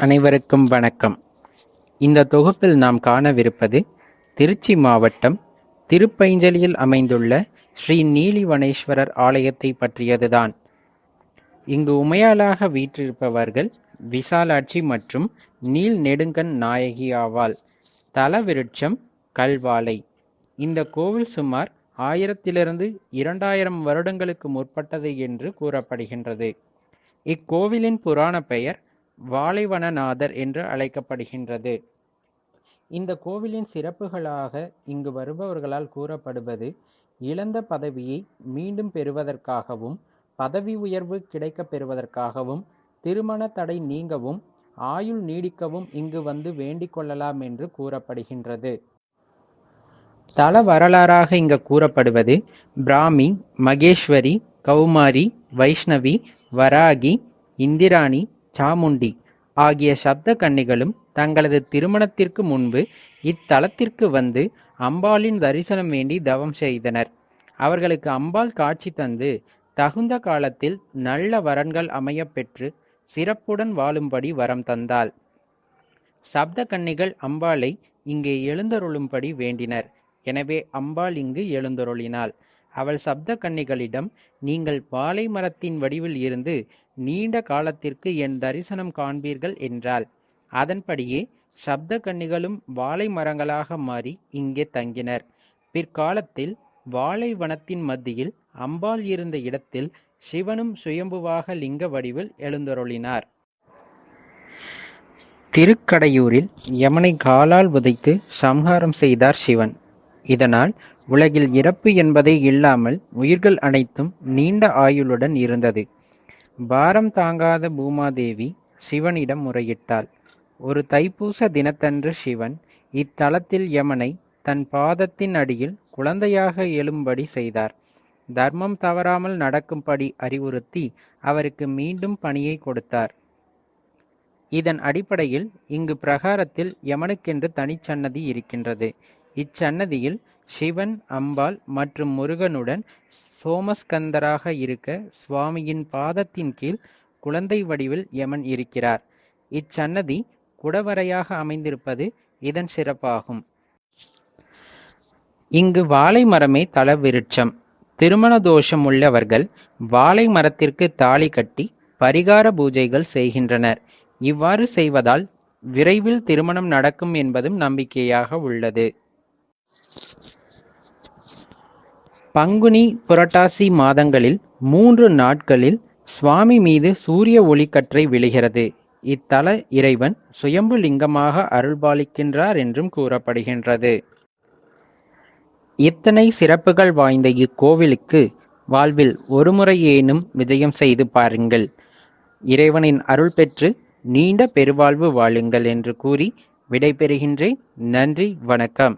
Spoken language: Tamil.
அனைவருக்கும் வணக்கம். இந்த தொகுப்பில் நாம் காணவிருப்பது திருச்சி மாவட்டம் திருப்பைஞ்சலியில் அமைந்துள்ள ஸ்ரீ நீலிவனேஸ்வரர் ஆலயத்தை பற்றியதுதான். இங்கு உமையாளாக வீற்றிருப்பவர்கள் விசாலாட்சி மற்றும் நீல் நெடுங்கண் நாயகி ஆவாள். தல விருட்சம் கல்வாழை. இந்த கோவில் சுமார் 1000 2000 வருடங்களுக்கு முற்பட்டது என்று கூறப்படுகின்றது. இக்கோவிலின் புராண பெயர் வாழைவனநாதர் என்று அழைக்கப்படுகின்றது. இந்த கோவிலின் சிறப்புகளாக இங்கு வருபவர்களால் கூறப்படுவது, இழந்த பதவியை மீண்டும் பெறுவதற்காகவும், பதவி உயர்வு கிடைக்கப் பெறுவதற்காகவும், திருமண தடை நீங்கவும், ஆயுள் நீடிக்கவும் இங்கு வந்து வேண்டிக் கொள்ளலாம் என்று கூறப்படுகின்றது. தல வரலாறாக இங்கு கூறப்படுவது, பிராமி, மகேஸ்வரி, கௌமாரி, வைஷ்ணவி, வராகி, இந்திராணி, சாமுண்டி ஆகிய சப்த கன்னிகளும் தங்களது திருமணத்திற்கு முன்பு இத்தலத்திற்கு வந்து அம்பாளின் தரிசனம் வேண்டி தவம் செய்தனர். அவர்களுக்கு அம்பாள் காட்சி தந்து தகுந்த காலத்தில் நல்ல வரன்கள் அமையப் பெற்று சிறப்புடன் வாழும்படி வரம் தந்தாள். சப்த கன்னிகள் அம்பாளை இங்கே எழுந்தருளும்படி வேண்டினர். எனவே அம்பாள் இங்கு எழுந்தருளினாள். அவள் சப்த கன்னிகளிடம், நீங்கள் வாழை மரத்தின் வடிவில் இருந்து நீண்ட காலத்திற்கு என் தரிசனம் காண்பீர்கள் என்றாள். அதன்படியே சப்த கன்னிகளும் வாழை மரங்களாக மாறி இங்கே தங்கினர். பிற்காலத்தில் வாழை வனத்தின் மத்தியில் அம்பாள் இருந்த இடத்தில் சிவனும் சுயம்புவாக லிங்க வடிவில் எழுந்தருளினார். திருக்கடையூரில் யமனை காலால் உதைத்து சம்ஹாரம் செய்தார் சிவன். இதனால் உலகில் இறப்பு என்பதே இல்லாமல் உயிர்கள் அனைத்தும் நீண்ட ஆயுளுடன் இருந்தது. பாரம் தாங்காத பூமாதேவி சிவனிடம் முறையிட்டாள். ஒரு தைப்பூச தினத்தன்று சிவன் இத்தலத்தில் யமனை தன் பாதத்தின் அடியில் குழந்தையாக எழும்படி செய்தார். தர்மம் தவறாமல் நடக்கும்படி அறிவுறுத்தி அவருக்கு மீண்டும் பணியை கொடுத்தார். இதன் அடிப்படையில் இங்கு பிரகாரத்தில் யமனுக்கென்று தனிச்சன்னதி இருக்கின்றது. இச்சன்னதியில் சிவன், அம்பாள் மற்றும் முருகனுடன் சோமஸ்கந்தராக இருக்க சுவாமியின் பாதத்தின் கீழ் குழந்தை வடிவில் யமன் இருக்கிறார். இச்சன்னதி குடவரையாக அமைந்திருப்பது இதன் சிறப்பாகும். இங்கு வாழை மரமே தல விருட்சம். திருமண தோஷம் உள்ளவர்கள் வாழை மரத்திற்கு தாலி கட்டி பரிகார பூஜைகள் செய்கின்றனர். இவ்வாறு செய்வதால் விரைவில் திருமணம் நடக்கும் என்பதும் நம்பிக்கையாக உள்ளது. பங்குனி, புரட்டாசி மாதங்களில் 3 நாட்களில் சுவாமி மீது சூரிய ஒளிக்கற்றை விழுகிறது. இத்தல இறைவன் சுயம்பு லிங்கமாக அருள்பாலிக்கின்றார் என்றும் கூறப்படுகின்றது. இத்தனை சிறப்புகள் வாய்ந்த இக்கோவிலுக்கு வாழ்வில் ஒருமுறையேனும் விஜயம் செய்து பாருங்கள். இறைவனின் அருள் பெற்று நீண்ட பெருவாழ்வு வாழுங்கள் என்று கூறி விடைபெறுகின்றேன். நன்றி, வணக்கம்.